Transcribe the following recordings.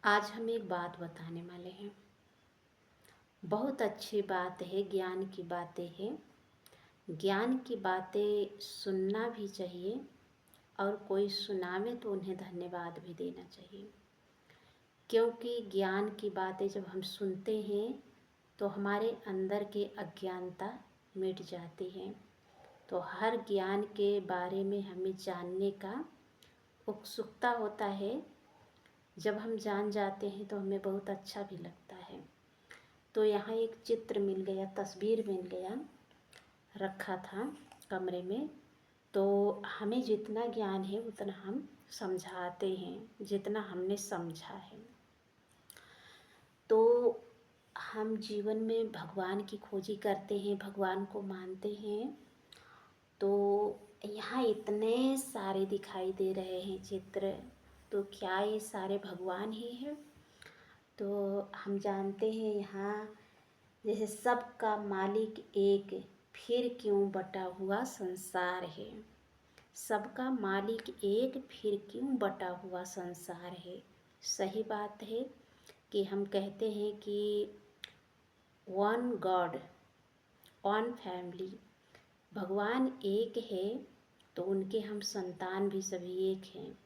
आज हम एक बात बताने वाले हैं। बहुत अच्छी बात है, ज्ञान की बातें हैं। ज्ञान की बातें सुनना भी चाहिए और कोई सुनावे तो उन्हें धन्यवाद भी देना चाहिए, क्योंकि ज्ञान की बातें जब हम सुनते हैं तो हमारे अंदर के अज्ञानता मिट जाती है। तो हर ज्ञान के बारे में हमें जानने का उत्सुकता होता है। जब हम जान जाते हैं तो हमें बहुत अच्छा भी लगता है। तो यहाँ एक चित्र मिल गया, तस्वीर मिल गया, रखा था कमरे में। तो हमें जितना ज्ञान है उतना हम समझाते हैं, जितना हमने समझा है। तो हम जीवन में भगवान की खोजी करते हैं, भगवान को मानते हैं। तो यहाँ इतने सारे दिखाई दे रहे हैं चित्र, तो क्या ये सारे भगवान ही हैं? तो हम जानते हैं यहाँ जैसे सबका मालिक एक, फिर क्यों बटा हुआ संसार है। सबका मालिक एक, फिर क्यों बटा हुआ संसार है। सही बात है कि हम कहते हैं कि वन गॉड, वन फैमिली, भगवान एक है तो उनके हम संतान भी सभी एक हैं।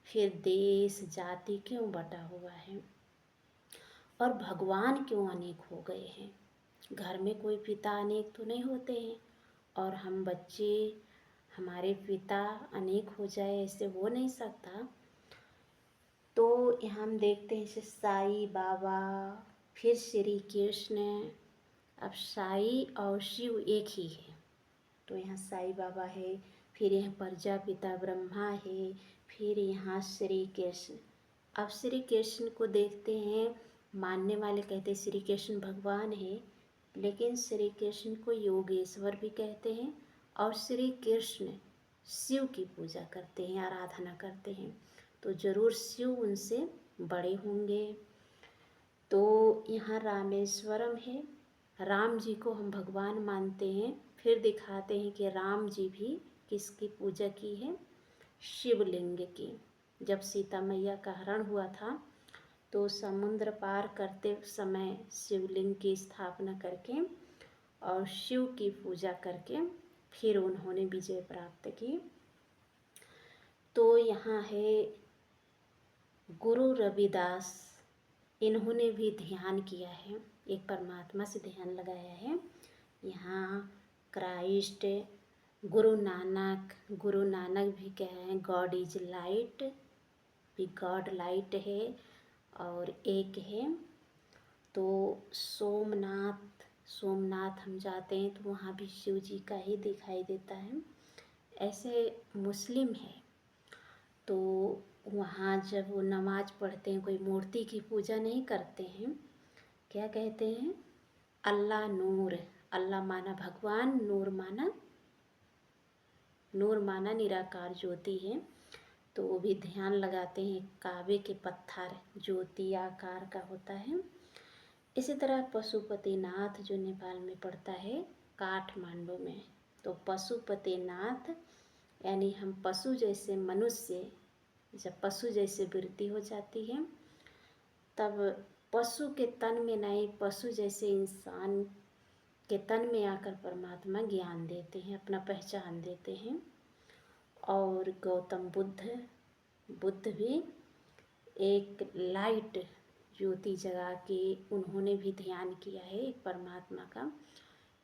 फिर देश जाति क्यों बटा हुआ है और भगवान क्यों अनेक हो गए हैं। घर में कोई पिता अनेक तो नहीं होते हैं, और हम बच्चे, हमारे पिता अनेक हो जाए ऐसे हो नहीं सकता। तो यहाँ हम देखते हैं जैसे साईं बाबा, फिर श्री कृष्ण। अब साईं और शिव एक ही है, तो यहाँ साईं बाबा है, फिर यहाँ प्रजापिता ब्रह्मा है, फिर यहाँ श्री कृष्ण। अब श्री कृष्ण को देखते हैं, मानने वाले कहते हैं श्री कृष्ण भगवान है, लेकिन श्री कृष्ण को योगेश्वर भी कहते हैं और श्री कृष्ण शिव की पूजा करते हैं, आराधना करते हैं। तो ज़रूर शिव उनसे बड़े होंगे। तो यहाँ रामेश्वरम है, राम जी को हम भगवान मानते हैं। फिर दिखाते हैं कि राम जी भी किसकी पूजा की है, शिवलिंग की। जब सीता मैया का हरण हुआ था तो समुद्र पार करते समय शिवलिंग की स्थापना करके और शिव की पूजा करके फिर उन्होंने विजय प्राप्त की। तो यहाँ है गुरु रविदास, इन्होंने भी ध्यान किया है, एक परमात्मा से ध्यान लगाया है। यहाँ क्राइस्ट, गुरु नानक भी कह रहे हैं गॉड इज लाइट, भी गॉड लाइट है। और एक है तो सोमनाथ हम जाते हैं तो वहाँ भी शिव जी का ही दिखाई देता है। ऐसे मुस्लिम है तो वहाँ जब वो नमाज पढ़ते हैं कोई मूर्ति की पूजा नहीं करते हैं, क्या कहते हैं, अल्लाह नूर, अल्लाह माना भगवान, नूर माना निराकार ज्योति है। तो वो भी ध्यान लगाते हैं, काबे के पत्थर ज्योति आकार का होता है। इसी तरह पशुपतिनाथ जो नेपाल में पड़ता है, काठमांडू में, तो पशुपतिनाथ यानी हम पशु जैसे मनुष्य, जब पशु जैसे वृत्ति हो जाती है तब पशु के तन में नहीं, पशु जैसे इंसान के तन में आकर परमात्मा ज्ञान देते हैं, अपना पहचान देते हैं। और गौतम बुद्ध भी एक लाइट ज्योति जगा के उन्होंने भी ध्यान किया है एक परमात्मा का।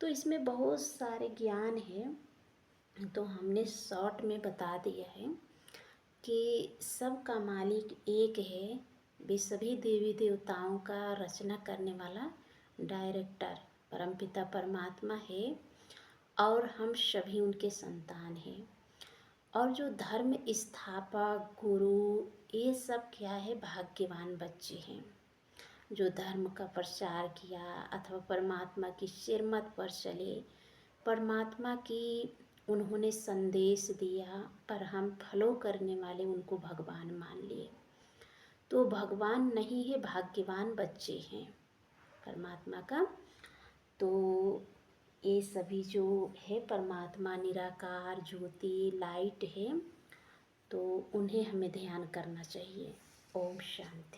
तो इसमें बहुत सारे ज्ञान है, तो हमने शॉर्ट में बता दिया है कि सबका मालिक एक है। वे सभी देवी देवताओं का रचना करने वाला डायरेक्टर परमपिता परमात्मा है और हम सभी उनके संतान हैं। और जो धर्म स्थापक गुरु, ये सब क्या है, भाग्यवान बच्चे हैं जो धर्म का प्रचार किया अथवा परमात्मा की सिरमत पर चले, परमात्मा की उन्होंने संदेश दिया, पर हम फॉलो करने वाले उनको भगवान मान लिए। तो भगवान नहीं है, भाग्यवान बच्चे हैं परमात्मा का। तो ये सभी जो है परमात्मा निराकार ज्योति लाइट है, तो उन्हें हमें ध्यान करना चाहिए। ओम शांति।